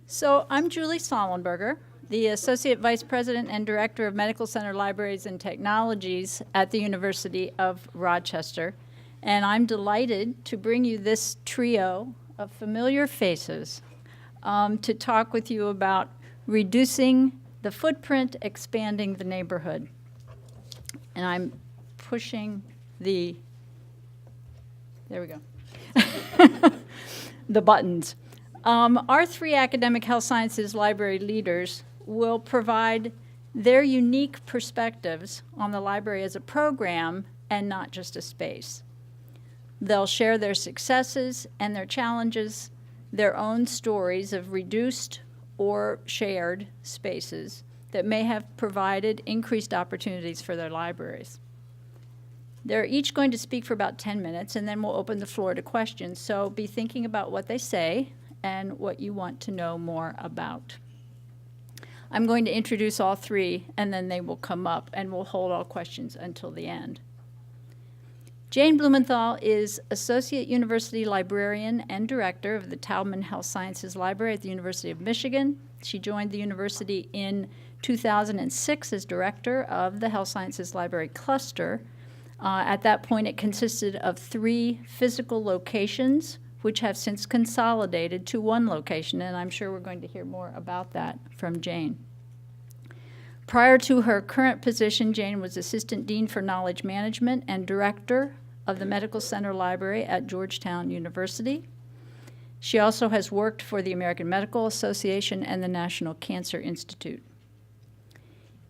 So I'm Julie Sollenberger, the Associate Vice President and Director of Medical Center Libraries and Technologies at the University of Rochester. And I'm delighted to bring you this trio of familiar faces to talk with you about reducing the footprint, expanding the neighborhood. And I'm pushing there we go, the buttons. Our three academic health sciences library leaders will provide their unique perspectives on the library as a program and not just a space. They'll share their successes and their challenges, their own stories of reduced or shared spaces that may have provided increased opportunities for their libraries. They're each going to speak for about 10 minutes, and then we'll open the floor to questions. So be thinking about what they say and what you want to know more about. I'm going to introduce all three, and then they will come up, and we'll hold all questions until the end. Jane Blumenthal is Associate University Librarian and Director of the Taubman Health Sciences Library at the University of Michigan. She joined the university in 2006 as Director of the Health Sciences Library Cluster. At that point, it consisted of 3 physical locations, which have since consolidated to 1 location, and I'm sure we're going to hear more about that from Jane. Prior to her current position, Jane was Assistant Dean for Knowledge Management and Director of the Medical Center Library at Georgetown University. She also has worked for the American Medical Association and the National Cancer Institute.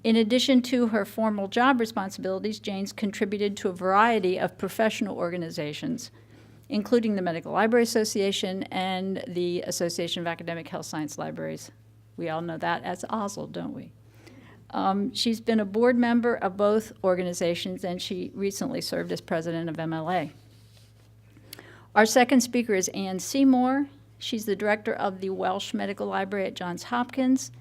In addition to her formal job responsibilities, Jane's contributed to a variety of professional organizations, including the Medical Library Association and the Association of Academic Health Science Libraries. We all know that as ASL, don't we? She's been a board member of both organizations, and she recently served as president of MLA. Our second speaker is Ann Seymour. She's the director of the Welsh Medical Library at Johns Hopkins.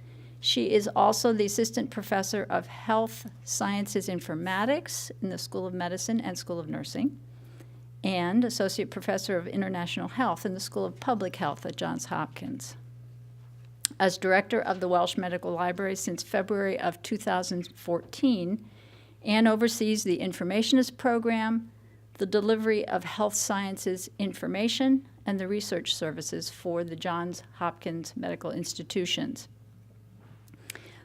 She is also the assistant professor of health sciences informatics in the School of Medicine and School of Nursing, and associate professor of international health in the School of Public Health at Johns Hopkins. As director of the Welsh Medical Library since February of 2014, Anne oversees the Informationist Program, the delivery of health sciences information, and the research services for the Johns Hopkins Medical Institutions.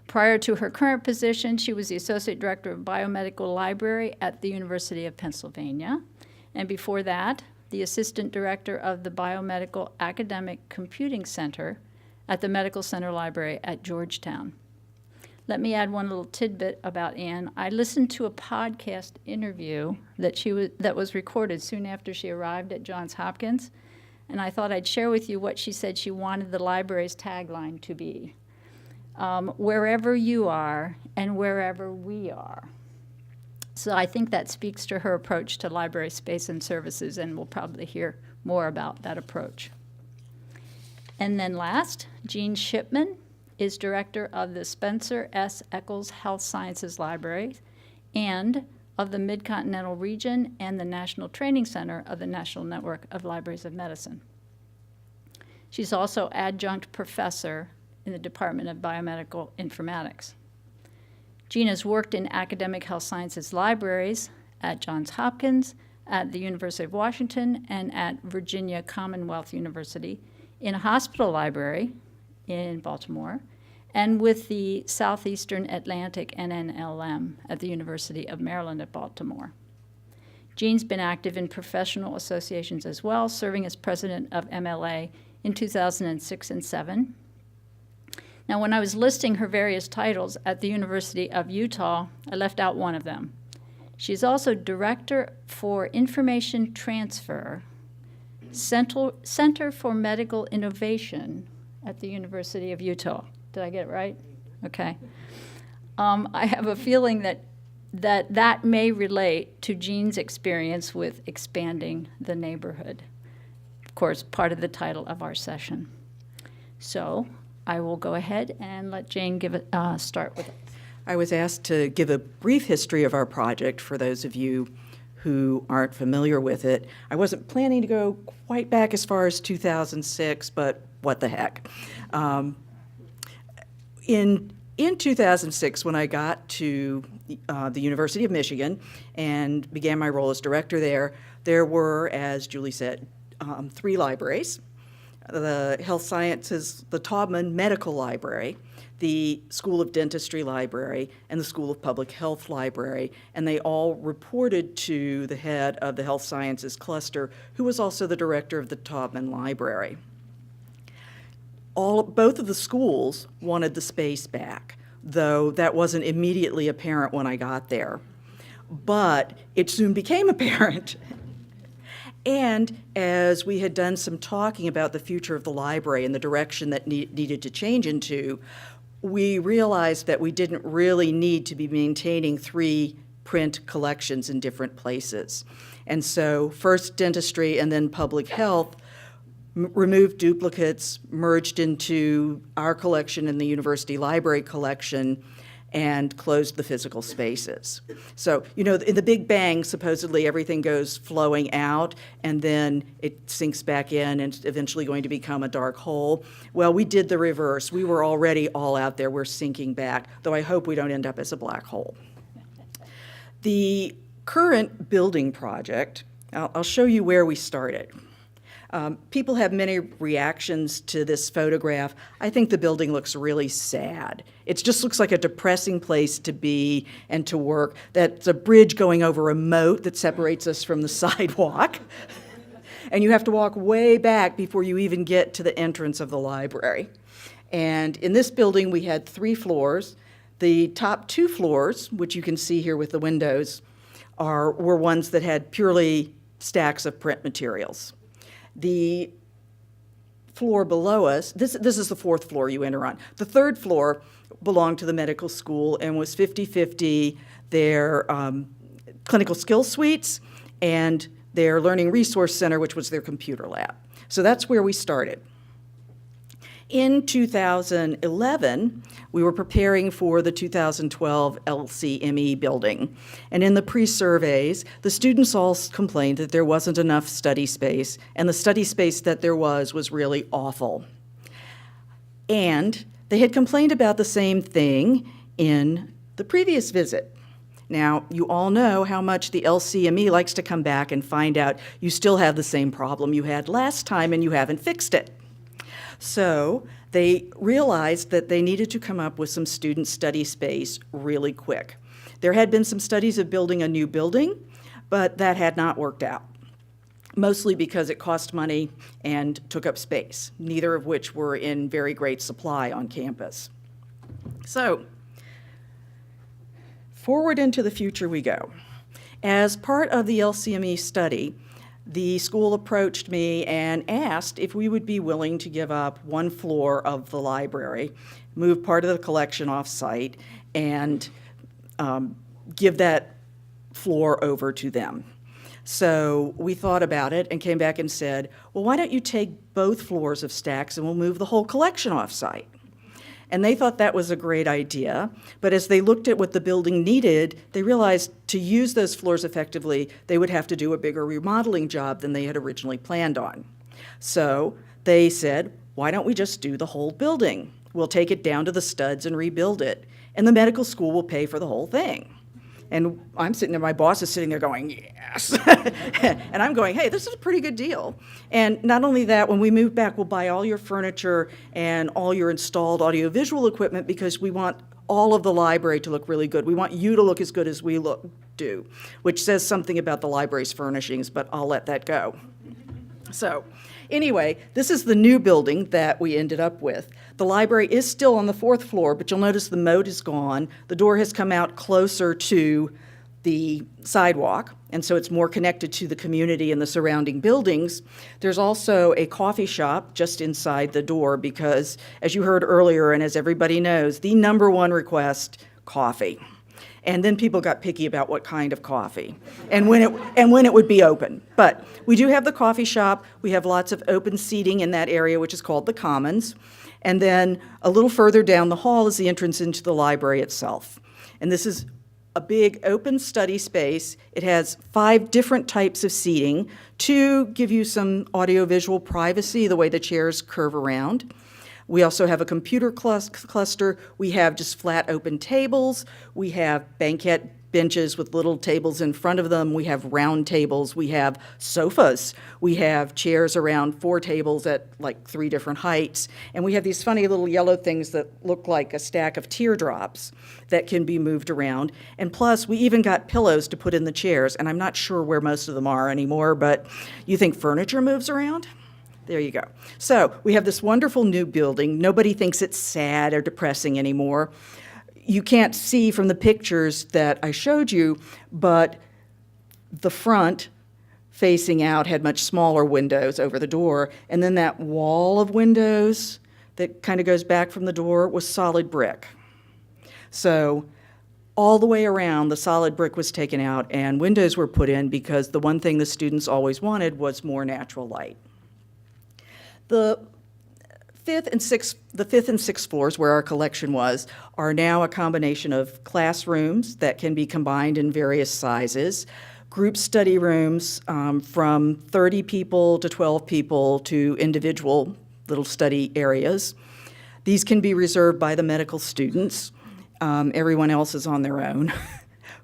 Prior to her current position, she was the Associate Director of Biomedical Library at the University of Pennsylvania, and before that, the Assistant Director of the Biomedical Academic Computing Center at the Medical Center Library at Georgetown. Let me add one little tidbit about Anne. I listened to a podcast interview that was recorded soon after she arrived at Johns Hopkins, and I thought I'd share with you what she said she wanted the library's tagline to be. Wherever you are and wherever we are. So I think that speaks to her approach to library space and services, and we'll probably hear more about that approach. And then last, Jean Shipman is director of the Spencer S. Eccles Health Sciences Library and of the MidContinental region and the National Training Center of the National Network of Libraries of Medicine. She's also adjunct professor in the Department of Biomedical Informatics. Jean has worked in academic health sciences libraries at Johns Hopkins, at the University of Washington, and at Virginia Commonwealth University, in a hospital library in Baltimore, and with the Southeastern Atlantic NNLM at the University of Maryland at Baltimore. Jean's been active in professional associations as well, serving as president of MLA in 2006 and 2007. Now, when I was listing her various titles at the University of Utah, I left out one of them. She's also Director for Information Transfer, Center for Medical Innovation at the University of Utah. Did I get it right? Okay. I have a feeling that may relate to Jean's experience with expanding the neighborhood. Of course, part of the title of our session. So I will go ahead and let Jane start with it. I was asked to give a brief history of our project for those of you who aren't familiar with it. I wasn't planning to go quite back as far as 2006, but what the heck. In 2006, when I got to the University of Michigan and began my role as director there were, as Julie said, 3 libraries: the Health Sciences, the Taubman Medical Library, the School of Dentistry Library, and the School of Public Health Library, and they all reported to the head of the Health Sciences cluster, who was also the director of the Taubman Library. Both of the schools wanted the space back, though that wasn't immediately apparent when I got there. But it soon became apparent. And as we had done some talking about the future of the library and the direction that needed to change into, we realized that we didn't really need to be maintaining 3 print collections in different places. And so first dentistry and then public health removed duplicates, merged into our collection and the university library collection, and closed the physical spaces. So, you know, in the Big Bang, supposedly everything goes flowing out, and then it sinks back in and it's eventually going to become a dark hole. Well, we did the reverse. We were already all out there. We're sinking back, though I hope we don't end up as a black hole. The current building project, I'll show you where we started. People have many reactions to this photograph. I think the building looks really sad. It just looks like a depressing place to be and to work. That's a bridge going over a moat that separates us from the sidewalk. And you have to walk way back before you even get to the entrance of the library. And in this building, we had 3 floors. The top 2 floors, which you can see here with the windows, were ones that had purely stacks of print materials. The floor below us, this is the 4th floor you enter on. The 3rd floor belonged to the medical school and was 50-50 their clinical skills suites and their learning resource center, which was their computer lab. So that's where we started. In 2011, we were preparing for the 2012 LCME building. And in the pre-surveys, the students all complained that there wasn't enough study space, and the study space that there was really awful. And they had complained about the same thing in the previous visit. Now, you all know how much the LCME likes to come back and find out you still have the same problem you had last time and you haven't fixed it. So they realized that they needed to come up with some student study space really quick. There had been some studies of building a new building, but that had not worked out, mostly because it cost money and took up space, neither of which were in very great supply on campus. So forward into the future we go. As part of the LCME study, the school approached me and asked if we would be willing to give up 1 floor of the library, move part of the collection off-site, and give that floor over to them. So we thought about it and came back and said, well, why don't you take both floors of stacks and we'll move the whole collection off-site? And they thought that was a great idea, but as they looked at what the building needed, they realized to use those floors effectively, they would have to do a bigger remodeling job than they had originally planned on. So they said, why don't we just do the whole building? We'll take it down to the studs and rebuild it, and the medical school will pay for the whole thing. And I'm sitting there, my boss is sitting there going, yes. And I'm going, hey, this is a pretty good deal. And not only that, when we move back, we'll buy all your furniture and all your installed audiovisual equipment because we want all of the library to look really good. We want you to look as good as we do, which says something about the library's furnishings, but I'll let that go. So anyway, this is the new building that we ended up with. The library is still on the 4th floor, but you'll notice the moat is gone. The door has come out closer to the sidewalk, and so it's more connected to the community and the surrounding buildings. There's also a coffee shop just inside the door because, as you heard earlier and as everybody knows, the #1 request, coffee. And then people got picky about what kind of coffee and when it would be open. But we do have the coffee shop. We have lots of open seating in that area, which is called the Commons. And then a little further down the hall is the entrance into the library itself. And this is a big open study space. It has 5 different types of seating to give you some audiovisual privacy, the way the chairs curve around. We also have a computer cluster. We have just flat open tables. We have banquette benches with little tables in front of them. We have round tables. We have sofas. We have chairs around 4 tables at like 3 different heights. And we have these funny little yellow things that look like a stack of teardrops that can be moved around. And plus, we even got pillows to put in the chairs. And I'm not sure where most of them are anymore, but you think furniture moves around? There you go. So we have this wonderful new building. Nobody thinks it's sad or depressing anymore. You can't see from the pictures that I showed you, but the front facing out had much smaller windows over the door, and then that wall of windows that kind of goes back from the door was solid brick. So all the way around, the solid brick was taken out and windows were put in because the one thing the students always wanted was more natural light. The fifth and sixth floors, where our collection was, are now a combination of classrooms that can be combined in various sizes, group study rooms from 30 people to 12 people to individual little study areas. These can be reserved by the medical students. Everyone else is on their own.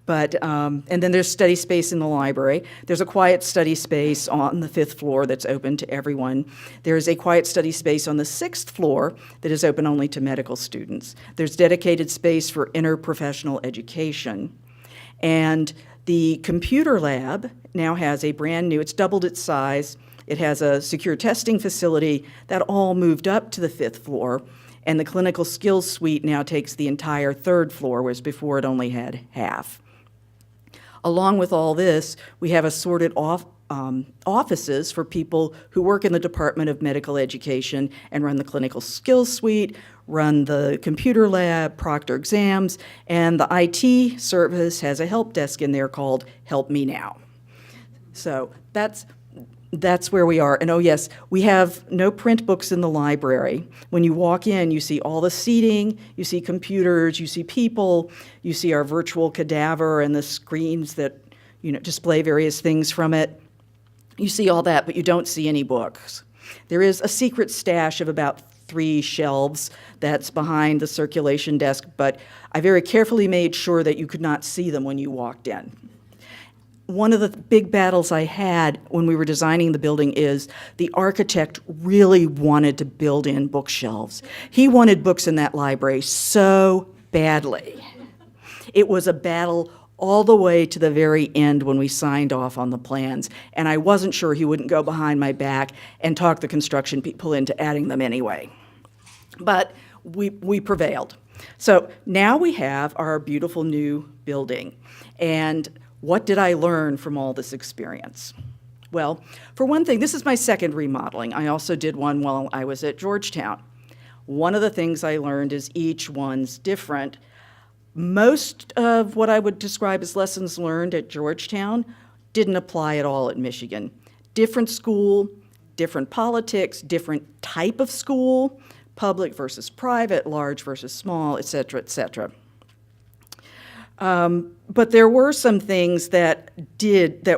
And then there's study space in the library. There's a quiet study space on the 5th floor that's open to everyone. There's a quiet study space on the 6th floor that is open only to medical students. There's dedicated space for interprofessional education. And the computer lab now has a brand new, it's doubled its size. It has a secure testing facility that all moved up to the 5th floor. And the clinical skills suite now takes the entire 3rd floor, whereas before it only had half. Along with all this, we have assorted offices for people who work in the Department of Medical Education and run the clinical skills suite, run the computer lab, proctor exams, and the IT service has a help desk in there called Help Me Now. So that's where we are. And oh yes, we have no print books in the library. When you walk in, you see all the seating, you see computers, you see people, you see our virtual cadaver and the screens that display various things from it. You see all that, but you don't see any books. There is a secret stash of about 3 shelves that's behind the circulation desk, but I very carefully made sure that you could not see them when you walked in. One of the big battles I had when we were designing the building is the architect really wanted to build in bookshelves. He wanted books in that library so badly. It was a battle all the way to the very end when we signed off on the plans, and I wasn't sure he wouldn't go behind my back and talk the construction people into adding them anyway. But we prevailed. So now we have our beautiful new building. And what did I learn from all this experience? Well, for one thing, this is my second remodeling. I also did one while I was at Georgetown. One of the things I learned is each one's different. Most of what I would describe as lessons learned at Georgetown didn't apply at all at Michigan. Different school, different politics, different type of school, public versus private, large versus small, et cetera, et cetera. But there were some things that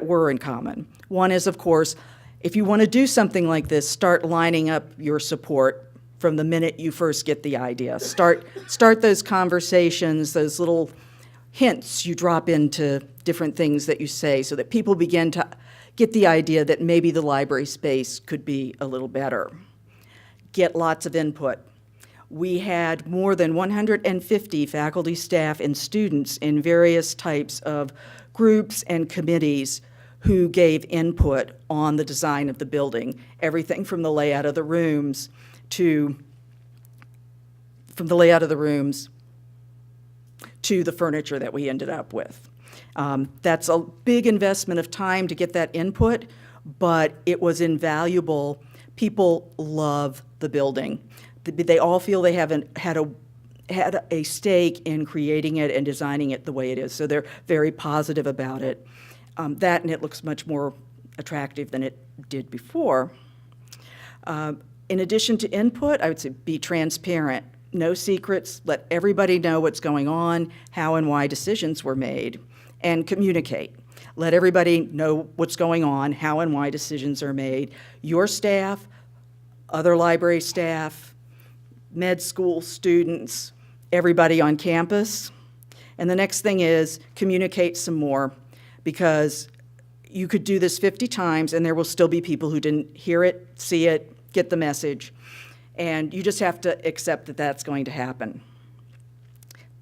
were in common. One is, of course, if you want to do something like this, start lining up your support from the minute you first get the idea. Start those conversations, those little hints you drop into different things that you say so that people begin to get the idea that maybe the library space could be a little better. Get lots of input. We had more than 150 faculty, staff, and students in various types of groups and committees who gave input on the design of the building, everything from the layout of the rooms to the furniture that we ended up with. That's a big investment of time to get that input, but it was invaluable. People love the building. They all feel they haven't had a stake in creating it and designing it the way it is, so they're very positive about it. That, and it looks much more attractive than it did before. In addition to input, I would say be transparent. no secrets, let everybody know what's going on, how and why decisions were made, and communicate. Let everybody know what's going on, how and why decisions are made. Your staff, other library staff, med school students, everybody on campus. And the next thing is communicate some more, because you could do this 50 times and there will still be people who didn't hear it, see it, get the message. And you just have to accept that that's going to happen.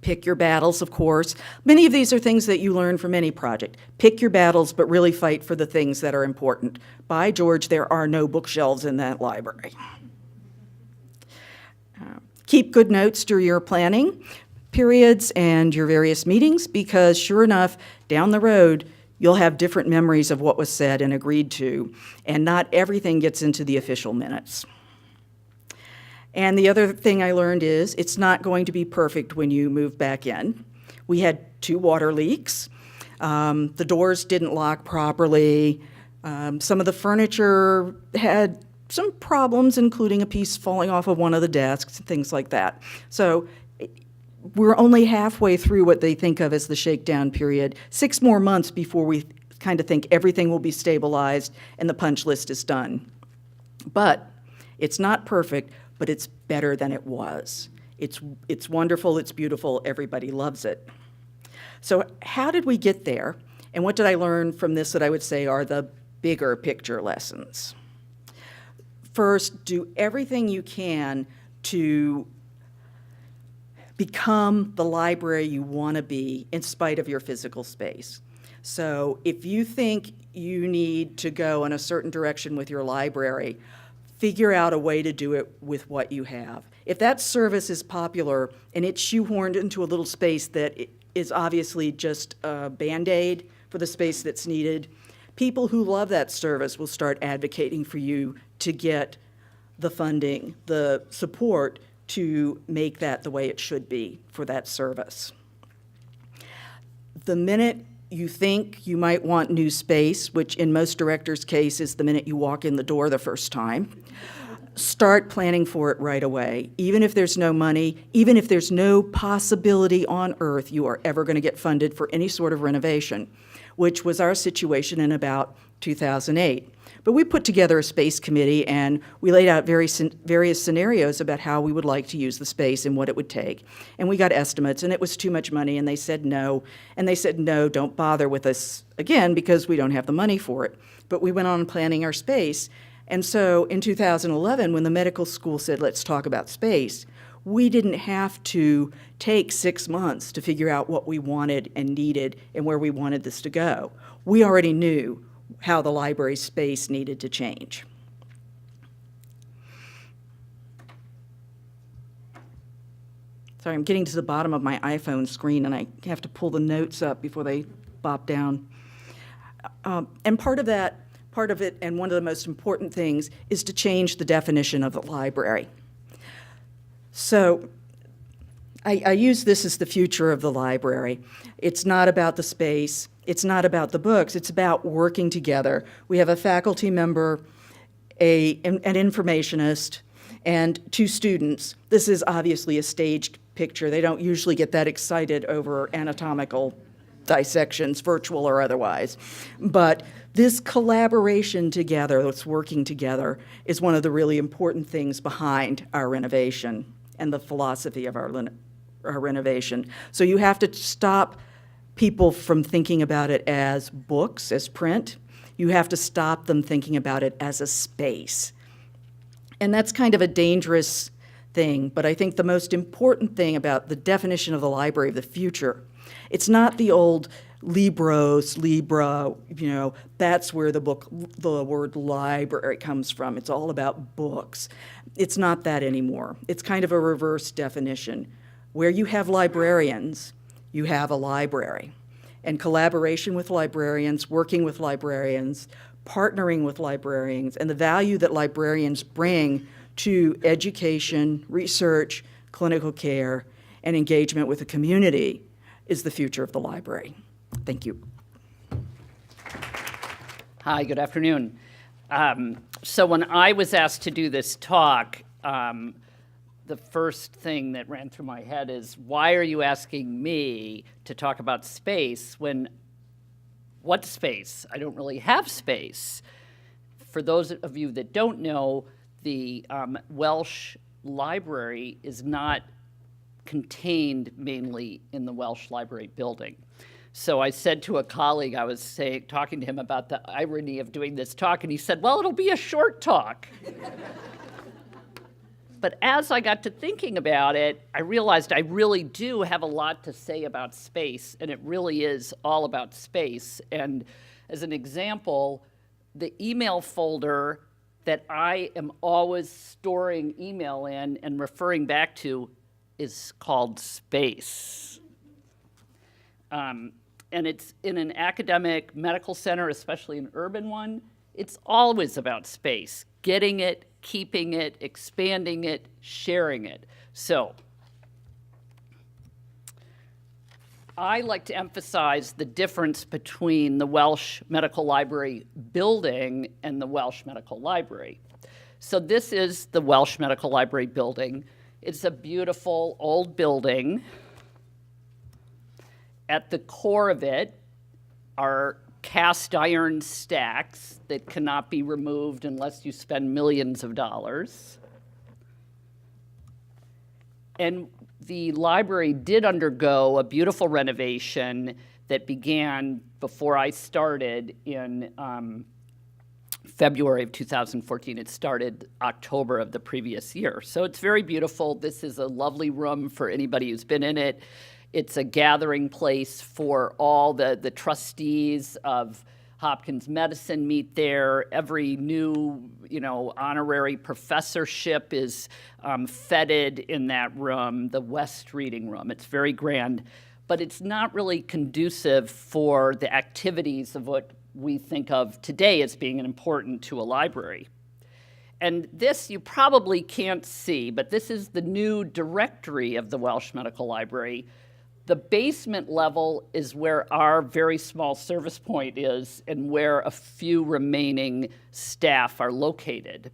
Pick your battles, of course. Many of these are things that you learn from any project. Pick your battles, but really fight for the things that are important. By George, there are no bookshelves in that library. Keep good notes during your planning periods and your various meetings, because sure enough, down the road, you'll have different memories of what was said and agreed to, and not everything gets into the official minutes. And the other thing I learned is it's not going to be perfect when you move back in. We had 2 water leaks. The doors didn't lock properly. Some of the furniture had some problems, including a piece falling off of one of the desks and things like that. So we're only halfway through what they think of as the shakedown period. 6 more months before we kind of think everything will be stabilized and the punch list is done. But it's not perfect, but it's better than it was. It's wonderful, it's beautiful, everybody loves it. So how did we get there? And what did I learn from this that I would say are the bigger picture lessons? First, do everything you can to become the library you want to be in spite of your physical space. So if you think you need to go in a certain direction with your library, figure out a way to do it with what you have. If that service is popular and it's shoehorned into a little space that is obviously just a Band-Aid for the space that's needed, people who love that service will start advocating for you to get the funding, the support to make that the way it should be for that service. The minute you think you might want new space, which in most directors' case is the minute you walk in the door the first time, start planning for it right away. Even if there's no money, even if there's no possibility on earth you are ever going to get funded for any sort of renovation, which was our situation in about 2008. But we put together a space committee and we laid out various scenarios about how we would like to use the space and what it would take. And we got estimates, and it was too much money, and they said no. And they said, no, don't bother with us again because we don't have the money for it. But we went on planning our space. And so in 2011, when the medical school said, let's talk about space, we didn't have to take 6 months to figure out what we wanted and needed and where we wanted this to go. We already knew how the library space needed to change. Sorry, I'm getting to the bottom of my iPhone screen and I have to pull the notes up before they bop down. And part of it, and one of the most important things, is to change the definition of the library. So I use this as the future of the library. It's not about the space. It's not about the books. It's about working together. We have a faculty member, an informationist, and 2 students. This is obviously a staged picture. They don't usually get that excited over anatomical dissections, virtual or otherwise. But this collaboration together, that's working together, is one of the really important things behind our renovation and the philosophy of our renovation. So you have to stop people from thinking about it as books, as print. You have to stop them thinking about it as a space. And that's kind of a dangerous thing, but I think the most important thing about the definition of the library of the future, it's not the old Libra, that's where the word library comes from. It's all about books. It's not that anymore. It's kind of a reverse definition. Where you have librarians, you have a library. And collaboration with librarians, working with librarians, partnering with librarians, and the value that librarians bring to education, research, clinical care, and engagement with the community is the future of the library. Thank you. Hi, good afternoon. So when I was asked to do this talk, the first thing that ran through my head is, why are you asking me to talk about space when, what space? I don't really have space. For those of you that don't know, the Welsh Library is not contained mainly in the Welsh Library building. So I said to a colleague, I was talking to him about the irony of doing this talk, and he said, well, it'll be a short talk. But as I got to thinking about it, I realized I really do have a lot to say about space, and it really is all about space. And as an example, the email folder that I am always storing email in and referring back to is called space. And it's in an academic medical center, especially an urban one. It's always about space, getting it, keeping it, expanding it, sharing it. So I like to emphasize the difference between the Welsh Medical Library building and the Welsh Medical Library. So this is the Welsh Medical Library building. It's a beautiful old building. At the core of it are cast iron stacks that cannot be removed unless you spend millions of dollars. And the library did undergo a beautiful renovation that began before I started in February of 2014. It started October of the previous year. So it's very beautiful. This is a lovely room for anybody who's been in it. It's a gathering place for all the trustees of Hopkins Medicine meet there. Every new, honorary professorship is feted in that room, the West Reading Room. It's very grand, but it's not really conducive for the activities of what we think of today as being important to a library. And this you probably can't see, but this is the new directory of the Welsh Medical Library. The basement level is where our very small service point is and where a few remaining staff are located.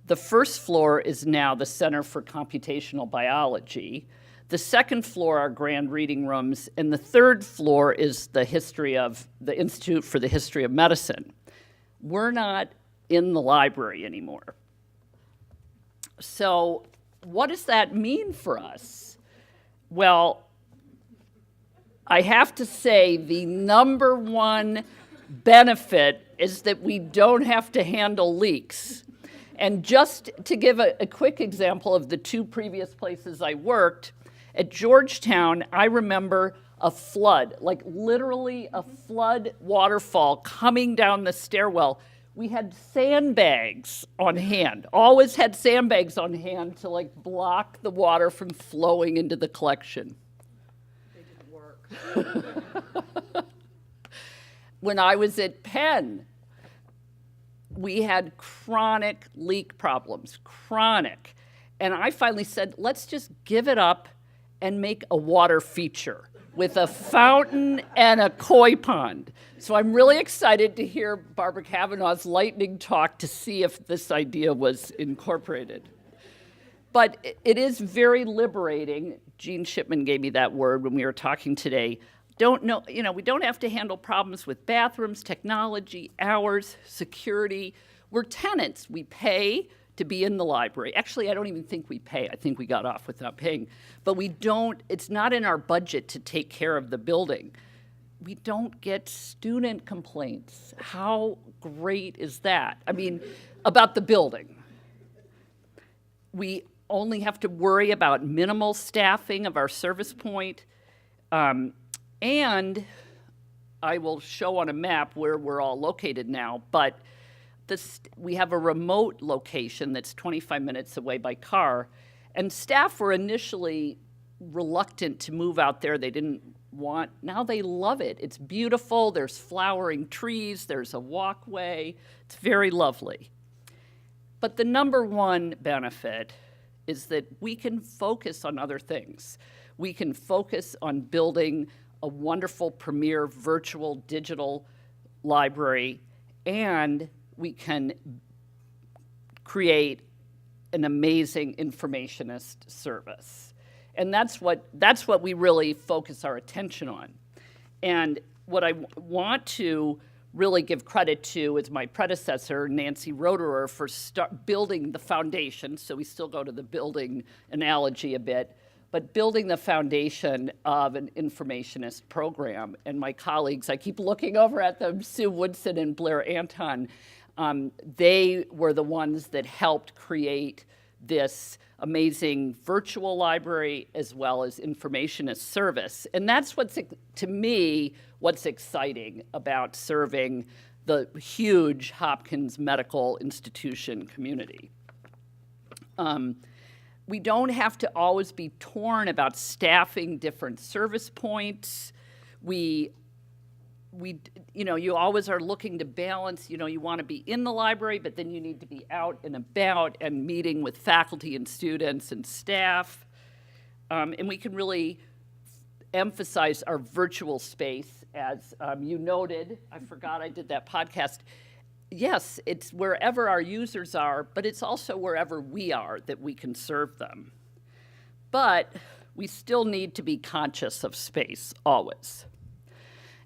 The first floor is now the Center for Computational Biology. The second floor are grand reading rooms, and the third floor is the Institute for the History of Medicine. We're not in the library anymore. So what does that mean for us? Well, I have to say the number one benefit is that we don't have to handle leaks. And just to give a quick example of the two previous places I worked, at Georgetown, I remember a flood, like literally a flood waterfall coming down the stairwell. We had sandbags on hand, always had sandbags on hand to block the water from flowing into the collection. When I was at Penn, we had chronic leak problems, chronic. And I finally said, let's just give it up and make a water feature with a fountain and a koi pond. So I'm really excited to hear Barbara Kavanaugh's lightning talk to see if this idea was incorporated. But it is very liberating. Gene Shipman gave me that word when we were talking today. We don't have to handle problems with bathrooms, technology, hours, security. We're tenants. We pay to be in the library. Actually, I don't even think we pay. I think we got off without paying. But it's not in our budget to take care of the building. We don't get student complaints. How great is that? I mean, about the building. We only have to worry about minimal staffing of our service point. And I will show on a map where we're all located now, but we have a remote location that's 25 minutes away by car, and staff were initially reluctant to move out there. They didn't want, now they love it. It's beautiful, there's flowering trees, there's a walkway, it's very lovely. But the number one benefit is that we can focus on other things. We can focus on building a wonderful premier virtual digital library, and we can create an amazing informationist service. And that's what we really focus our attention on. And what I want to really give credit to is my predecessor, Nancy Roederer, for building the foundation. So we still go to the building analogy a bit, but building the foundation of an informationist program. And my colleagues, I keep looking over at them, Sue Woodson and Blair Anton, they were the ones that helped create this amazing virtual library as well as informationist service. And that's to me, what's exciting about serving the huge Hopkins Medical Institution community. We don't have to always be torn about staffing different service points. You always are looking to balance, you want to be in the library, but then you need to be out and about and meeting with faculty and students and staff. And we can really emphasize our virtual space, as you noted. I forgot I did that podcast. Yes, it's wherever our users are, but it's also wherever we are that we can serve them. But we still need to be conscious of space, always.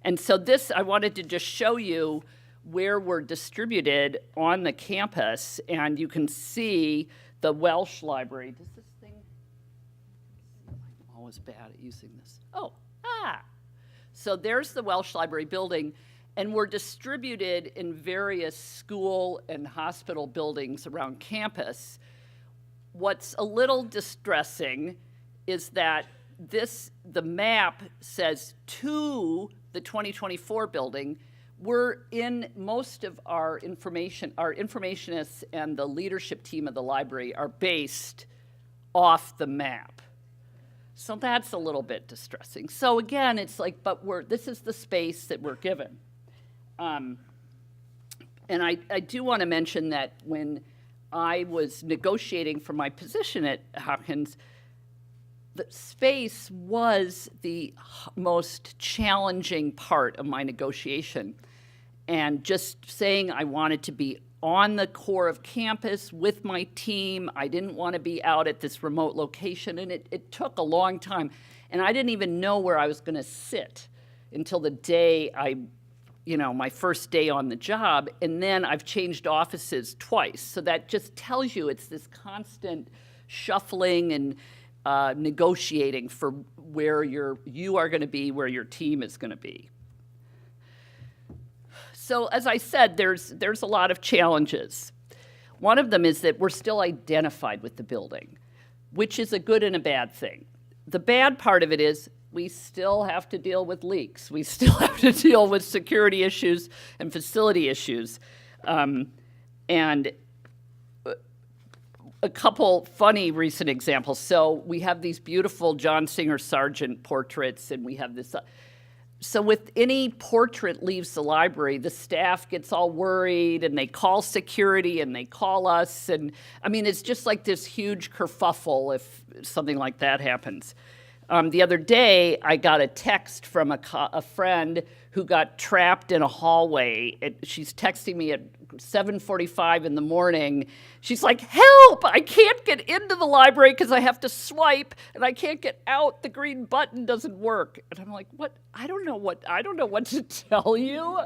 And so I wanted to just show you where we're distributed on the campus, and you can see the Welsh library. Does this thing? I'm always bad at using this. So there's the Welsh library building, and we're distributed in various school and hospital buildings around campus. What's a little distressing is that the map says to the 2024 building. We're in most of our informationists and the leadership team of the library are based off the map. So that's a little bit distressing. So again, it's like, but this is the space that we're given. And I do want to mention that when I was negotiating for my position at Hopkins, the space was the most challenging part of my negotiation. And just saying I wanted to be on the core of campus with my team. I didn't want to be out at this remote location, and it took a long time. And I didn't even know where I was going to sit until the day my first day on the job, and then I've changed offices twice. So that just tells you it's this constant shuffling and negotiating for where you are going to be, where your team is going to be. So as I said, there's a lot of challenges. One of them is that we're still identified with the building, which is a good and a bad thing. The bad part of it is we still have to deal with leaks. We still have to deal with security issues and facility issues. And a couple funny recent examples. So we have these beautiful John Singer Sargent portraits, and we have this. So with any portrait leaves the library, the staff gets all worried, and they call security, and they call us. And I mean, it's just like this huge kerfuffle if something like that happens. The other day, I got a text from a friend who got trapped in a hallway. She's texting me at 7:45 in the morning. She's like, "Help! I can't get into the library because I have to swipe, and I can't get out. The green button doesn't work." And I'm like, "What? I don't know what to tell you."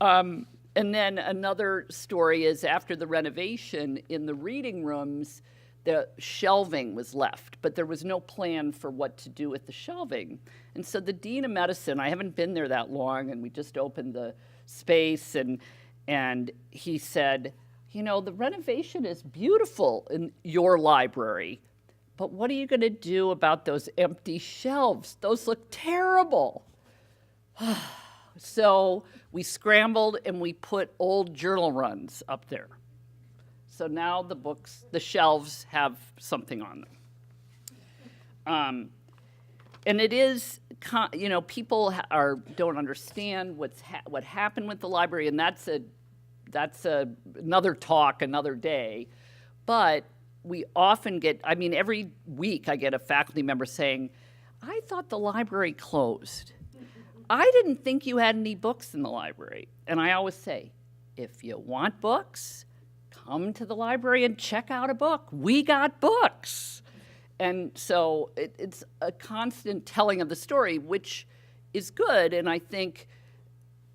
And then another story is after the renovation in the reading rooms, the shelving was left, but there was no plan for what to do with the shelving. And so the dean of medicine, I haven't been there that long, and we just opened the space, and he said, the renovation is beautiful in your library, but what are you going to do about those empty shelves? Those look terrible. So we scrambled, and we put old journal runs up there. So now the shelves have something on them. And it is, people don't understand what happened with the library, and that's another talk, another day. But we often get, every week I get a faculty member saying, "I thought the library closed. I didn't think you had any books in the library." And I always say, if you want books, come to the library and check out a book. We got books. And so it's a constant telling of the story, which is good, and I think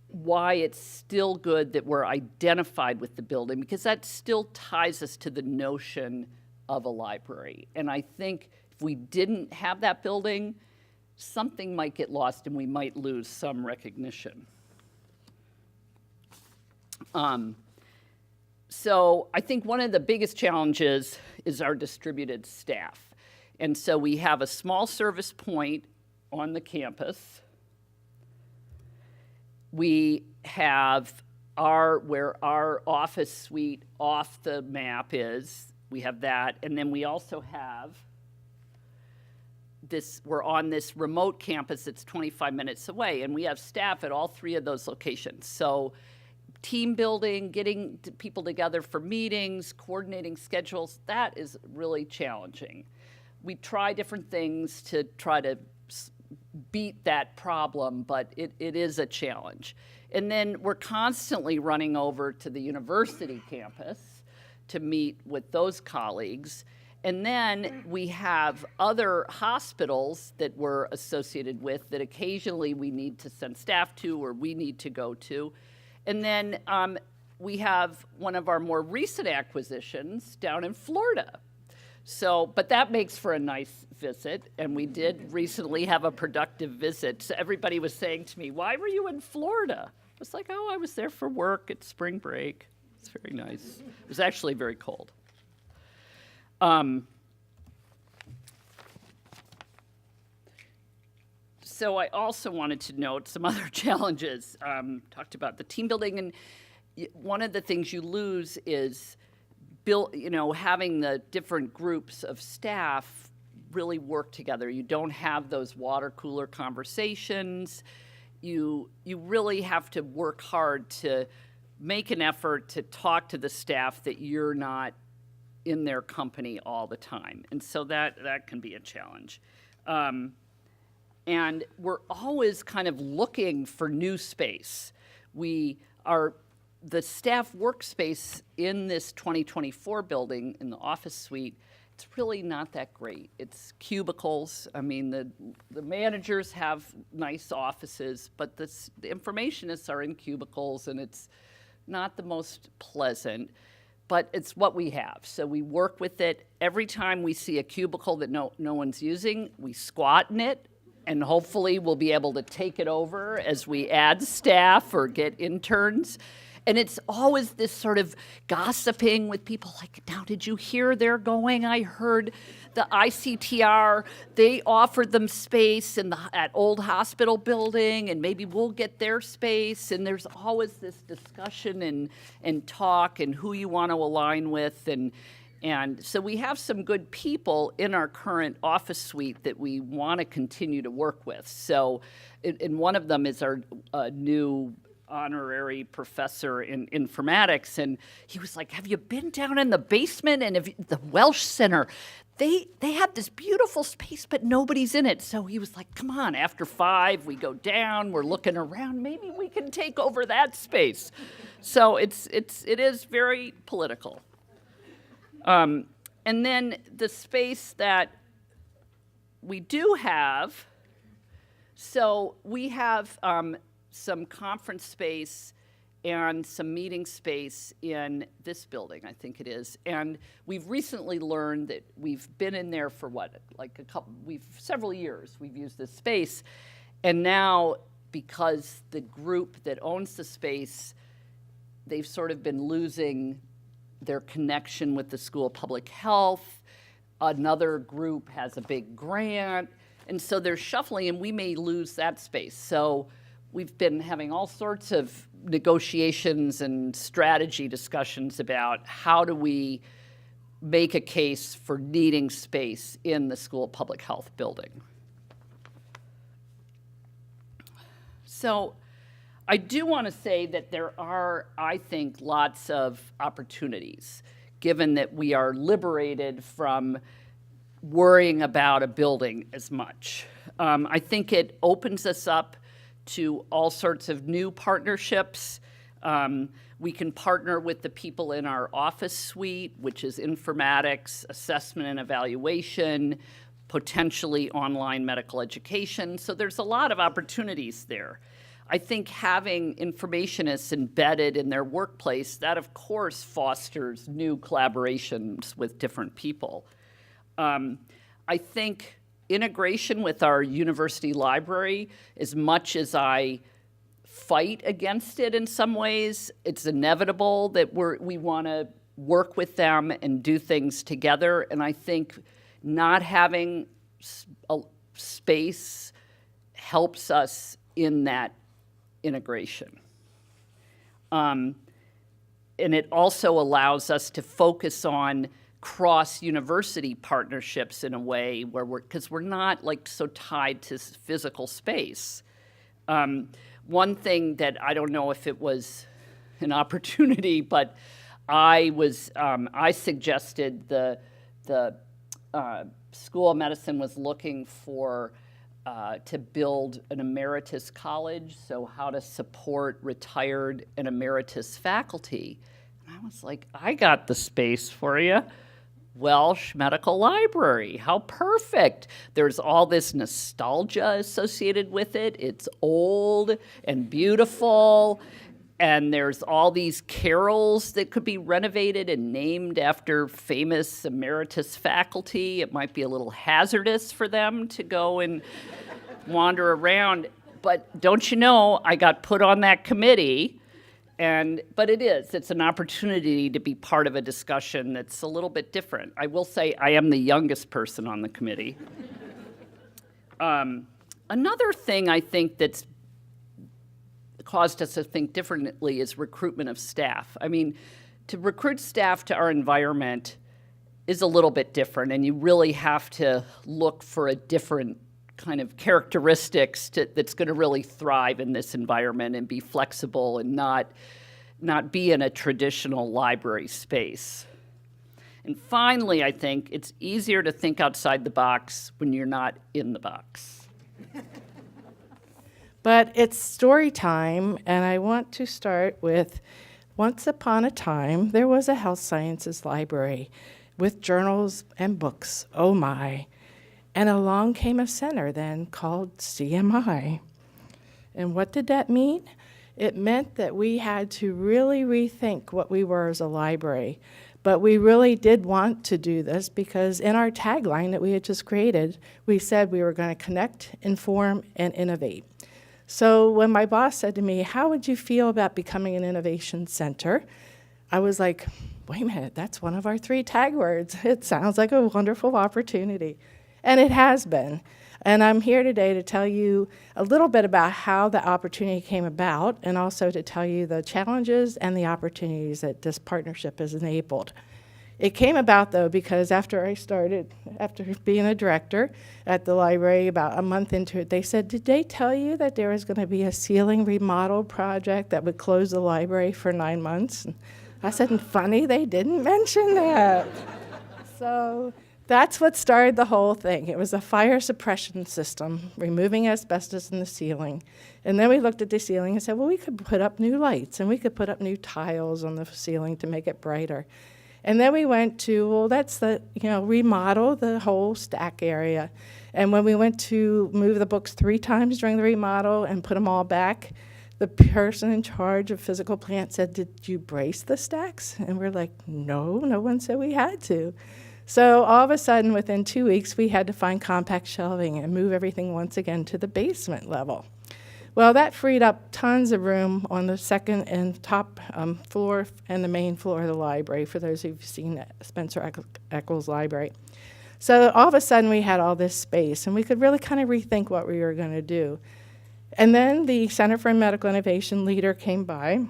why it's still good that we're identified with the building, because that still ties us to the notion of a library. And I think if we didn't have that building, something might get lost and we might lose some recognition. So I think one of the biggest challenges is our distributed staff. And so we have a small service point on the campus. We have where our office suite off the map is, we have that. And then we also have we're on this remote campus that's 25 minutes away, and we have staff at all three of those locations. So team building, getting people together for meetings, coordinating schedules, that is really challenging. We try different things to try to beat that problem, but it is a challenge. And then we're constantly running over to the university campus to meet with those colleagues. And then we have other hospitals that we're associated with that occasionally we need to send staff to or we need to go to. And then we have one of our more recent acquisitions down in Florida. So, but that makes for a nice visit, and we did recently have a productive visit. So everybody was saying to me, why were you in Florida? I was like, oh, I was there for work at spring break. It's very nice. It was actually very cold. So I also wanted to note some other challenges. Talked about the team building, and one of the things you lose is having the different groups of staff really work together. You don't have those water cooler conversations. You really have to work hard to make an effort to talk to the staff that you're not in their company all the time. And so that can be a challenge. And we're always kind of looking for new space. The staff workspace in this 2024 building, in the office suite, it's really not that great. It's cubicles. I mean, the managers have nice offices, but the informationists are in cubicles, and it's not the most pleasant, but it's what we have. So we work with it. Every time we see a cubicle that no one's using, we squat in it, and hopefully we'll be able to take it over as we add staff or get interns. And it's always this sort of gossiping with people like, now, did you hear they're going? I heard the ICTR, they offered them space at Old Hospital Building, and maybe we'll get their space. And there's always this discussion and talk and who you want to align with. And so we have some good people in our current office suite that we want to continue to work with. So, and one of them is our new honorary professor in informatics, and he was like, have you been down in the basement and the Welsh Center? They have this beautiful space, but nobody's in it. So he was like, come on, after 5, we go down, we're looking around, maybe we can take over that space. So it is very political. And then the space that we do have, so we have some conference space and some meeting space in this building, I think it is. And we've recently learned that we've been in there for several years we've used this space. And now, because the group that owns the space, they've sort of been losing their connection with the School of Public Health. Another group has a big grant. And so they're shuffling, and we may lose that space. So we've been having all sorts of negotiations and strategy discussions about how do we make a case for needing space in the School of Public Health building. So I do want to say that there are, I think, lots of opportunities, given that we are liberated from worrying about a building as much. I think it opens us up to all sorts of new partnerships. We can partner with the people in our office suite, which is informatics, assessment and evaluation, potentially online medical education. So there's a lot of opportunities there. I think having informationists embedded in their workplace, that of course fosters new collaborations with different people. I think integration with our university library, as much as I fight against it in some ways, it's inevitable that we want to work with them and do things together. And I think not having a space helps us in that integration. And it also allows us to focus on cross-university partnerships in a way where because we're not like so tied to physical space. One thing that I don't know if it was an opportunity, but I suggested the School of Medicine was looking for to build an emeritus college, so how to support retired and emeritus faculty. And I was like, I got the space for you. Welsh Medical Library, how perfect. There's all this nostalgia associated with it. It's old and beautiful, and there's all these carols that could be renovated and named after famous emeritus faculty. It might be a little hazardous for them to go and wander around, but don't you know, I got put on that committee. But it's an opportunity to be part of a discussion that's a little bit different. I will say I am the youngest person on the committee. Another thing I think that's caused us to think differently is recruitment of staff. I mean, to recruit staff to our environment is a little bit different, and you really have to look for a different kind of characteristics that's going to really thrive in this environment and be flexible and not be in a traditional library space. And finally, I think it's easier to think outside the box when you're not in the box. But it's story time, and I want to start with, once upon a time, there was a health sciences library with journals and books, oh my. And along came a center then called CMI. And what did that mean? It meant that we had to really rethink what we were as a library. But we really did want to do this because in our tagline that we had just created, we said we were going to connect, inform, and innovate. So when my boss said to me, how would you feel about becoming an innovation center? I was like, wait a minute, that's one of our 3 tag words. It sounds like a wonderful opportunity. And it has been. And I'm here today to tell you a little bit about how the opportunity came about and also to tell you the challenges and the opportunities that this partnership has enabled. It came about, though, because after being a director at the library, about a month into it, they said, did they tell you that there was going to be a ceiling remodel project that would close the library for 9 months? And I said, funny, they didn't mention that. So that's what started the whole thing. It was a fire suppression system, removing asbestos in the ceiling. And then we looked at the ceiling and said, well, we could put up new lights, and we could put up new tiles on the ceiling to make it brighter. And then we went to, well, that's remodel the whole stack area. And when we went to move the books 3 times during the remodel and put them all back, the person in charge of physical plant said, did you brace the stacks? And we're like, no one said we had to. So all of a sudden, within 2 weeks, we had to find compact shelving and move everything once again to the basement level. Well, that freed up tons of room on the second and top floor and the main floor of the library, for those who've seen Spencer Eccles Library. So all of a sudden, we had all this space, and we could really kind of rethink what we were going to do. And then the Center for Medical Innovation leader came by,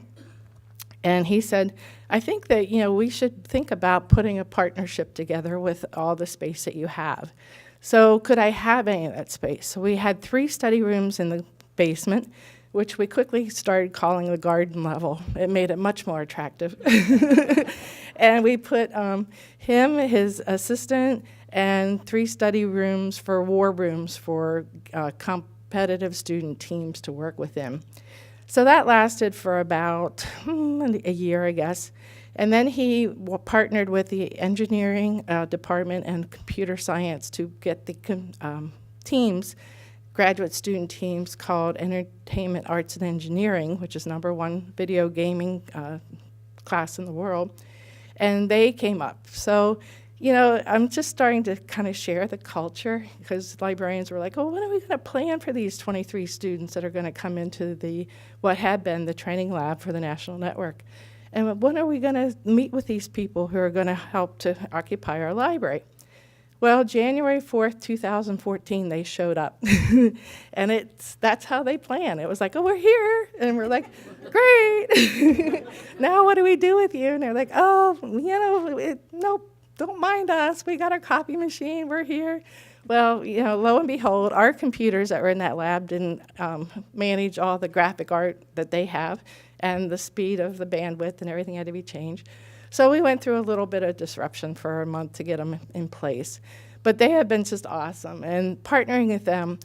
and he said, I think that we should think about putting a partnership together with all the space that you have. So could I have any of that space? So we had 3 study rooms in the basement, which we quickly started calling the garden level. It made it much more attractive. And we put him, his assistant, and 3 study rooms for war rooms for competitive student teams to work with him. So that lasted for about a year, I guess. And then he partnered with the engineering department and computer science to get the teams, graduate student teams called Entertainment Arts and Engineering, which is #1 video gaming class in the world. And they came up. So, you know, I'm just starting to kind of share the culture, because librarians were like, oh, when are we going to plan for these 23 students that are going to come into what had been the training lab for the National Network? And when are we going to meet with these people who are going to help to occupy our library? Well, January 4th, 2014, they showed up. And that's how they plan. It was like, oh, we're here. And we're like, great. Now what do we do with you? And they're like, oh, you know, nope, don't mind us. We got our copy machine. We're here. Well, you know, lo and behold, our computers that were in that lab didn't manage all the graphic art that they have, and the speed of the bandwidth and everything had to be changed. So we went through a little bit of disruption for a month to get them in place. But they have been just awesome. And partnering with them,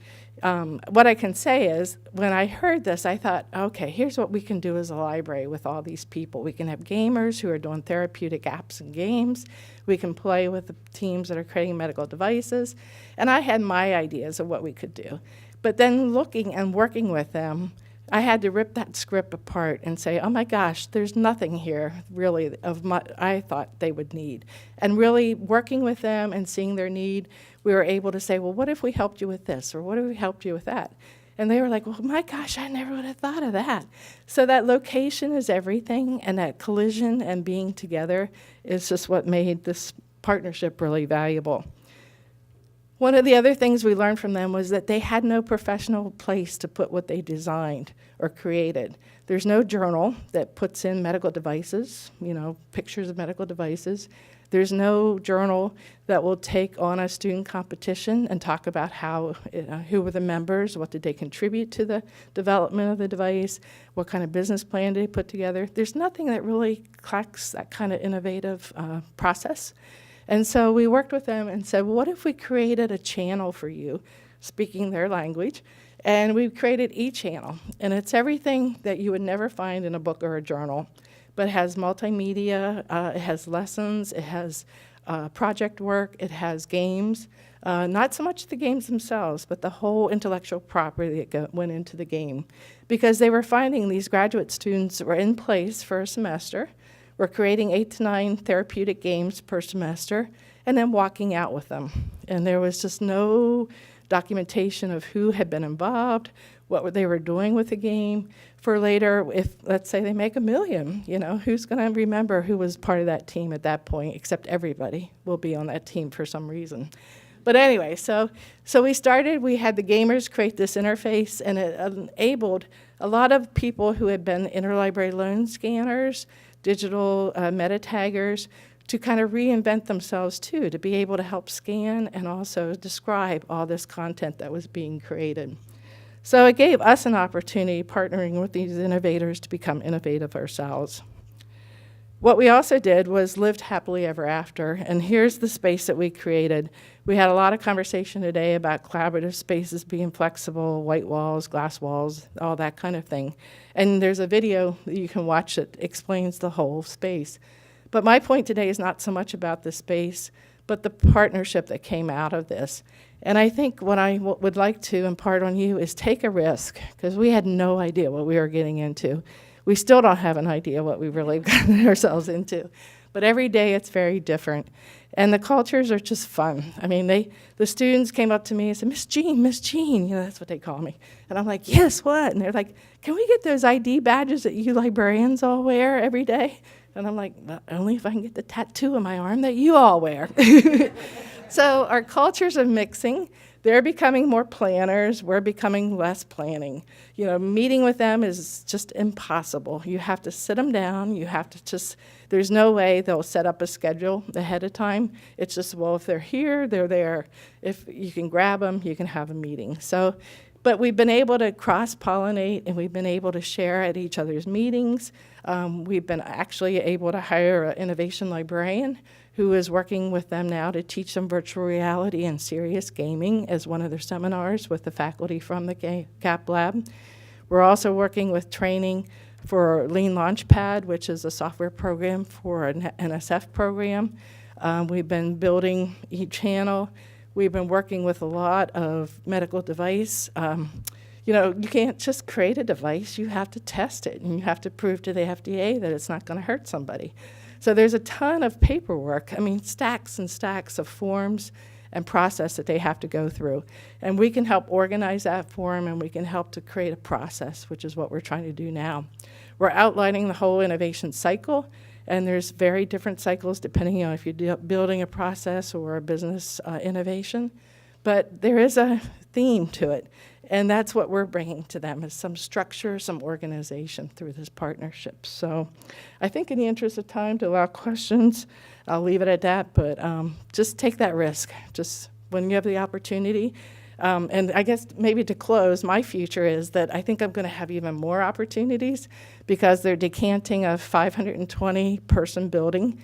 what I can say is, when I heard this, I thought, okay, here's what we can do as a library with all these people. We can have gamers who are doing therapeutic apps and games. We can play with the teams that are creating medical devices. And I had my ideas of what we could do. But then looking and working with them, I had to rip that script apart and say, oh my gosh, there's nothing here really of what I thought they would need. And really working with them and seeing their need, we were able to say, well, what if we helped you with this? Or what if we helped you with that? And they were like, well, my gosh, I never would have thought of that. So that location is everything, and that collision and being together is just what made this partnership really valuable. One of the other things we learned from them was that they had no professional place to put what they designed or created. There's no journal that puts in medical devices, you know, pictures of medical devices. There's no journal that will take on a student competition and talk about who were the members, what did they contribute to the development of the device, what kind of business plan did they put together. There's nothing that really cracks that kind of innovative process. And so we worked with them and said, well, what if we created a channel for you, speaking their language, and we created e-channel. And it's everything that you would never find in a book or a journal, but it has multimedia, it has lessons, it has project work, it has games, not so much the games themselves, but the whole intellectual property that went into the game. Because they were finding these graduate students that were in place for a semester. We're creating 8 to 9 therapeutic games per semester, and then walking out with them. And there was just no documentation of who had been involved, what they were doing with the game. For later, if, let's say, they make $1 million, you know, who's going to remember who was part of that team at that point, except everybody will be on that team for some reason. But anyway, so we started, we had the gamers create this interface, and it enabled a lot of people who had been interlibrary loan scanners, digital meta-taggers, to kind of reinvent themselves too, to be able to help scan and also describe all this content that was being created. So it gave us an opportunity, partnering with these innovators, to become innovative ourselves. What we also did was lived happily ever after, and here's the space that we created. We had a lot of conversation today about collaborative spaces being flexible, white walls, glass walls, all that kind of thing. And there's a video that you can watch that explains the whole space. But my point today is not so much about the space, but the partnership that came out of this. And I think what I would like to impart on you is take a risk, because we had no idea what we were getting into. We still don't have an idea what we really gotten ourselves into. But every day it's very different. And the cultures are just fun. I mean, the students came up to me and said, Miss Jean, you know, that's what they call me. And I'm like, yes, what? And they're like, can we get those ID badges that you librarians all wear every day? And I'm like, well, only if I can get the tattoo on my arm that you all wear. So our cultures are mixing. They're becoming more planners. We're becoming less planning. You know, meeting with them is just impossible. You have to sit them down. You have to just, there's no way they'll set up a schedule ahead of time. It's just, well, if they're here, they're there. If you can grab them, you can have a meeting. So, but we've been able to cross-pollinate, and we've been able to share at each other's meetings. We've been actually able to hire an innovation librarian who is working with them now to teach them virtual reality and serious gaming as one of their seminars with the faculty from the GAP lab. We're also working with training for Lean Launchpad, which is a software program for an NSF program. We've been building e-channel. We've been working with a lot of medical device. You know, you can't just create a device. You have to test it, and you have to prove to the FDA that it's not going to hurt somebody. So there's a ton of paperwork. I mean, stacks and stacks of forms and process that they have to go through. And we can help organize that for them, and we can help to create a process, which is what we're trying to do now. We're outlining the whole innovation cycle, and there's very different cycles depending on if you're building a process or a business innovation. But there is a theme to it, and that's what we're bringing to them, is some structure, some organization through this partnership. So I think in the interest of time, to allow questions, I'll leave it at that, but just take that risk, just when you have the opportunity. And I guess maybe to close, my future is that I think I'm going to have even more opportunities because they're decanting a 520-person building,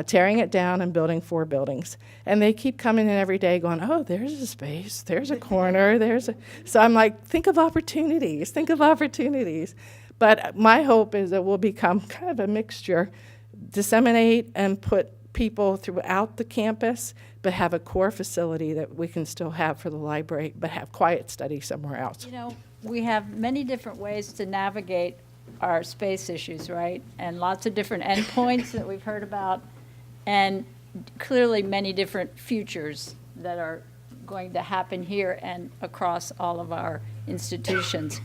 tearing it down and building 4 buildings. And they keep coming in every day going, oh, there's a space, there's a corner, So I'm like, think of opportunities, think of opportunities. But my hope is that we'll become kind of a mixture, disseminate and put people throughout the campus, but have a core facility that we can still have for the library, but have quiet study somewhere else. You know, we have many different ways to navigate our space issues, right? And lots of different endpoints that we've heard about, and clearly many different futures that are going to happen here and across all of our institutions.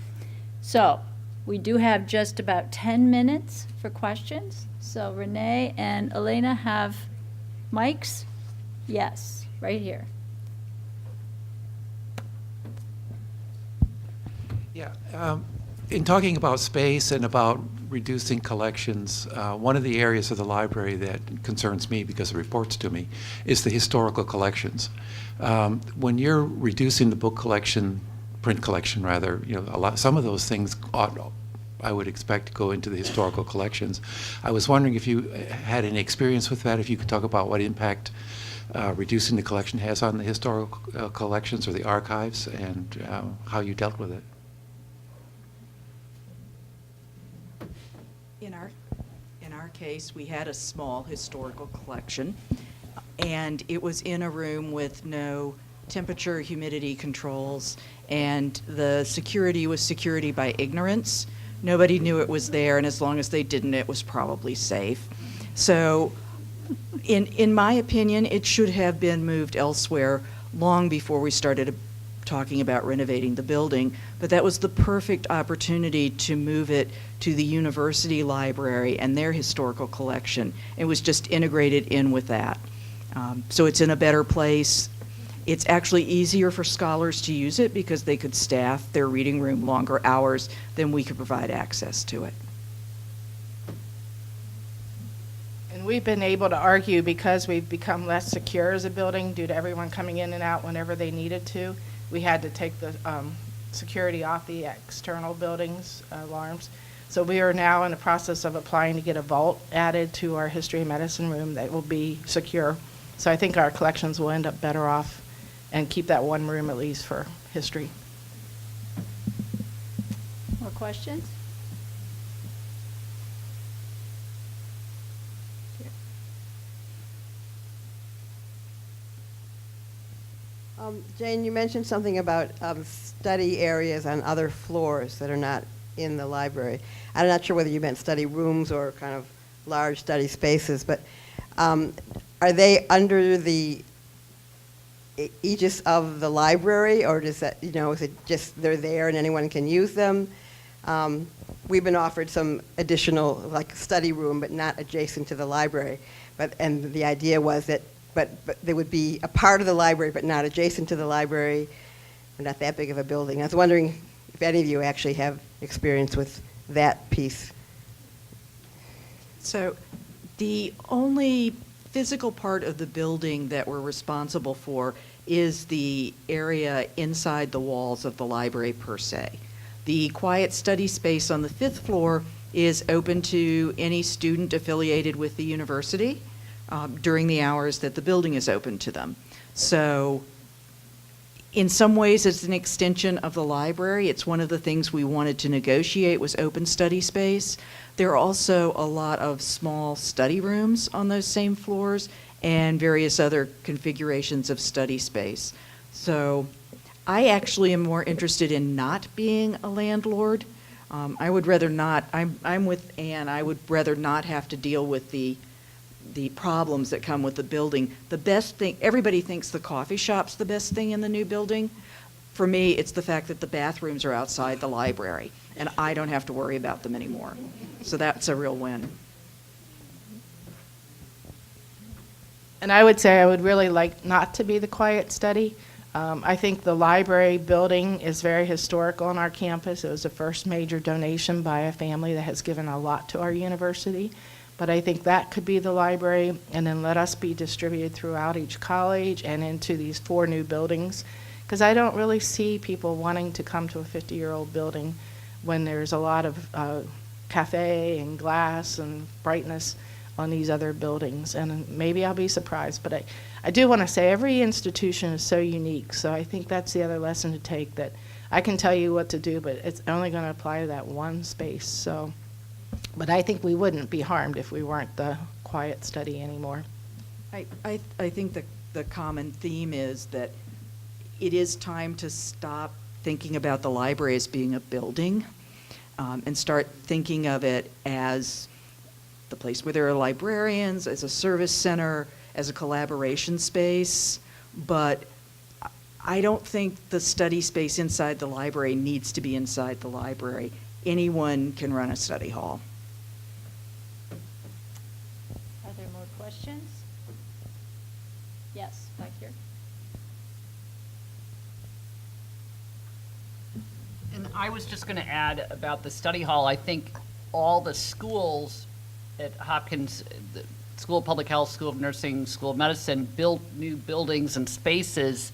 So we do have just about 10 minutes for questions. So Renee and Elena have mics? Yes, right here. Yeah, in talking about space and about reducing collections, one of the areas of the library that concerns me because it reports to me is the historical collections. When you're reducing the book collection, print collection rather, you know, some of those things I would expect to go into the historical collections. I was wondering if you had any experience with that, if you could talk about what impact reducing the collection has on the historical collections or the archives, and how you dealt with it. In our case, we had a small historical collection, and it was in a room with no temperature, humidity controls, and the security was security by ignorance. Nobody knew it was there, and as long as they didn't, it was probably safe. So in my opinion, it should have been moved elsewhere long before we started talking about renovating the building, but that was the perfect opportunity to move it to the university library and their historical collection. It was just integrated in with that. So it's in a better place. It's actually easier for scholars to use it because they could staff their reading room longer hours than we could provide access to it. And we've been able to argue, because we've become less secure as a building due to everyone coming in and out whenever they needed to, we had to take the security off the external buildings alarms. So we are now in the process of applying to get a vault added to our history and medicine room that will be secure. So I think our collections will end up better off and keep that one room at least for history. More questions? Jane, you mentioned something about study areas on other floors that are not in the library. I'm not sure whether you meant study rooms or kind of large study spaces, but are they under the aegis of the library, or does that, you know, is it just they're there and anyone can use them? We've been offered some additional, like, study room, but not adjacent to the library. And the idea was that, but they would be a part of the library, but not adjacent to the library. We're not that big of a building. I was wondering if any of you actually have experience with that piece. So the only physical part of the building that we're responsible for is the area inside the walls of the library per se. The quiet study space on the 5th floor is open to any student affiliated with the university during the hours that the building is open to them. So In some ways, it's an extension of the library. It's one of the things we wanted to negotiate was open study space. There are also a lot of small study rooms on those same floors and various other configurations of study space. So I actually am more interested in not being a landlord. I would rather not, I'm with Anne, I would rather not have to deal with the problems that come with the building. The best thing, everybody thinks the coffee shop's the best thing in the new building. For me, it's the fact that the bathrooms are outside the library, and I don't have to worry about them anymore. So that's a real win. And I would say I would really like not to be the quiet study. I think the library building is very historical on our campus. It was the first major donation by a family that has given a lot to our university. But I think that could be the library, and then let us be distributed throughout each college and into these 4 new buildings. Because I don't really see people wanting to come to a 50-year-old building when there's a lot of cafe and glass and brightness on these other buildings. And maybe I'll be surprised, but I do want to say every institution is so unique. So I think that's the other lesson to take, that I can tell you what to do, but it's only going to apply to that one space. So, but I think we wouldn't be harmed if we weren't the quiet study anymore. I think the common theme is that it is time to stop thinking about the library as being a building and start thinking of it as the place where there are librarians, as a service center, as a collaboration space. But I don't think the study space inside the library needs to be inside the library. Anyone can run a study hall. Are there more questions? Yes, back here. And I was just going to add about the study hall. I think all the schools at Hopkins, the School of Public Health, School of Nursing, School of Medicine, built new buildings and spaces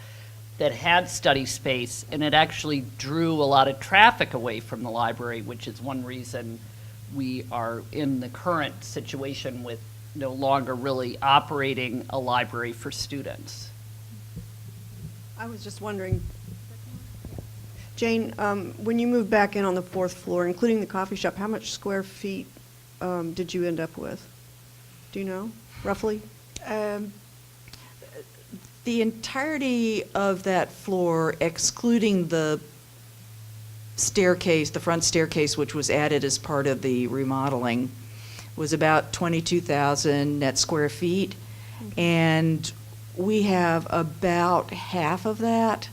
that had study space, and it actually drew a lot of traffic away from the library, which is one reason we are in the current situation with no longer really operating a library for students. I was just wondering, Jane, when you moved back in on the 4th floor, including the coffee shop, how much square feet did you end up with? Do you know, roughly? The entirety of that floor, excluding the staircase, the front staircase, which was added as part of the remodeling, was about 22,000 net square feet. And we have about half of that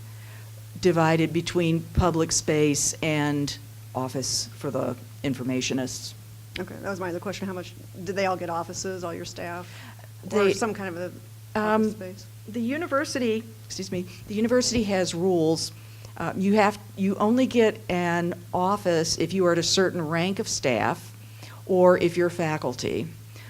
divided between public space and office for the informationists. Okay, that was my other question. How much, did they all get offices, all your staff? They- Or some kind of a office space? The university has rules. You only get an office if you are at a certain rank of staff or if you're faculty.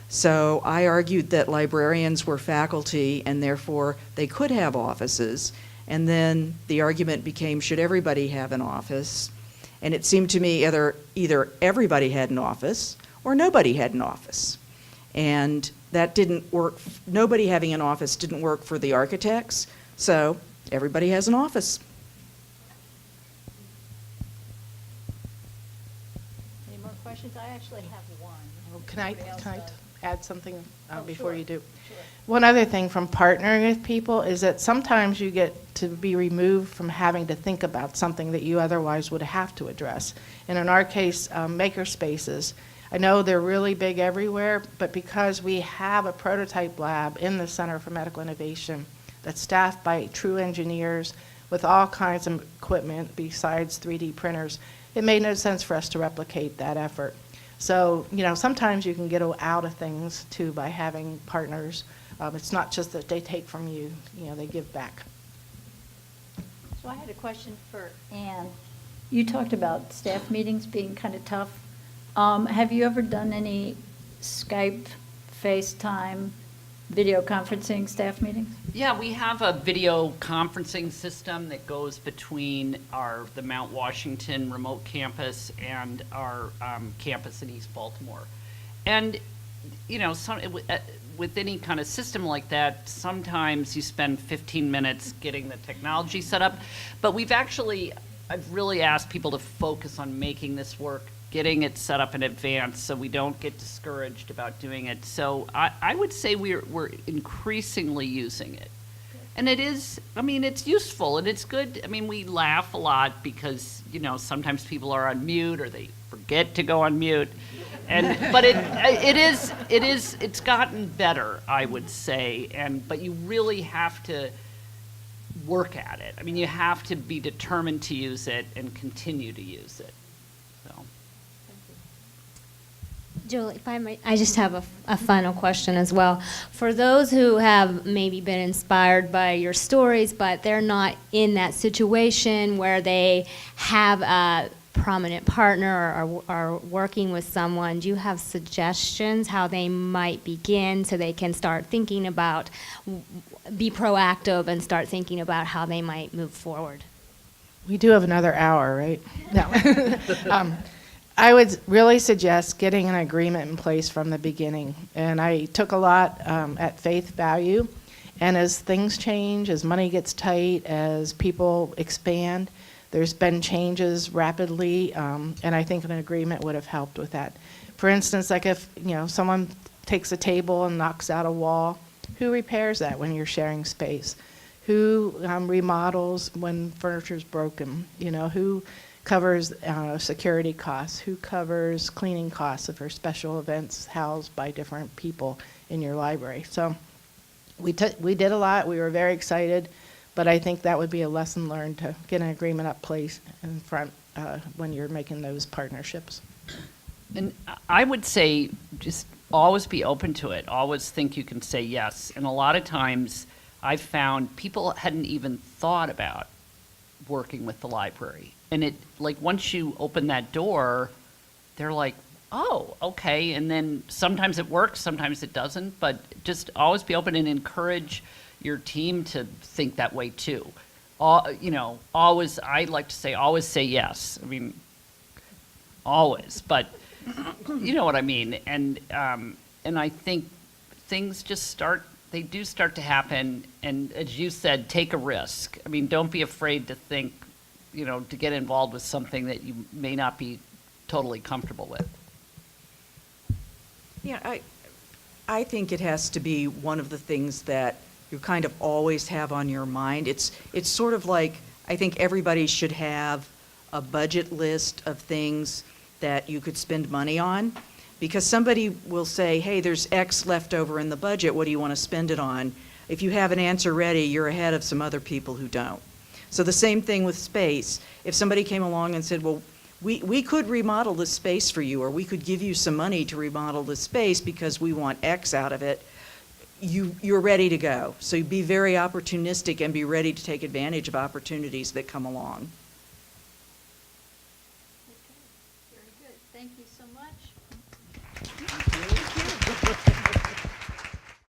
So I argued that librarians were faculty and therefore they could have offices. And then the argument became, should everybody have an office? And it seemed to me either everybody had an office or nobody had an office. And that didn't work. Nobody having an office didn't work for the architects, so everybody has an office. Any more questions? I actually have one. Can I Everybody else does. add something before sure. you do? Sure. One other thing from partnering with people is that sometimes you get to be removed from having to think about something that you otherwise would have to address. And in our case, maker spaces. I know they're really big everywhere, but because we have a prototype lab in the Center for Medical Innovation that's staffed by true engineers with all kinds of equipment besides 3D printers, it made no sense for us to replicate that effort. So, sometimes you can get out of things too by having partners. It's not just that they take from you, they give back. So I had a question for Anne. You talked about staff meetings being kind of tough. Have you ever done any Skype, FaceTime, video conferencing staff meetings? Yeah, we have a video conferencing system that goes between the Mount Washington remote campus and our campus in East Baltimore. And, with any kind of system like that, sometimes you spend 15 minutes getting the technology set up. But I've really asked people to focus on making this work, getting it set up in advance so we don't get discouraged about doing it. So I would say we're increasingly using it. And it is, I mean, it's useful and it's good. I mean, we laugh a lot because, sometimes people are on mute or they forget to go on mute. But it's gotten better, I would say. But you really have to work at it. I mean, you have to be determined to use it and continue to use it. So. Julie, if I might, I just have a final question as well. For those who have maybe been inspired by your stories, but they're not in that situation where they have a prominent partner or are working with someone, do you have suggestions how they might begin so they can start thinking about, be proactive and start thinking about how they might move forward? We do have another hour, right? No. I would really suggest getting an agreement in place from the beginning. And I took a lot at faith value. And as things change, as money gets tight, as people expand, there's been changes rapidly. And I think an agreement would have helped with that. For instance, like if someone takes a table and knocks out a wall, who repairs that when you're sharing space? Who remodels when furniture's broken? Who covers security costs? Who covers cleaning costs for special events housed by different people in your library? So we did a lot. We were very excited, but I think that would be a lesson learned to get an agreement up place in front when you're making those partnerships. And I would say just always be open to it. Always think you can say yes. And a lot of times I've found people hadn't even thought about working with the library. And it, like, once you open that door, they're like, oh, okay. And then sometimes it works, sometimes it doesn't. But just always be open and encourage your team to think that way too. Always, I like to say, always say yes. I mean, always. But you know what I mean. And I think things just they do start to happen. And as you said, take a risk. I mean, don't be afraid to think, to get involved with something that you may not be totally comfortable with. Yeah, I think it has to be one of the things that you kind of always have on your mind. It's sort of like, I think everybody should have a budget list of things that you could spend money on, because somebody will say, hey, there's X left over in the budget, what do you want to spend it on? If you have an answer ready, you're ahead of some other people who don't. So the same thing with space. If somebody came along and said, well, we could remodel this space for you, or we could give you some money to remodel this space because we want X out of it, you're ready to go. So be very opportunistic and be ready to take advantage of opportunities that come along.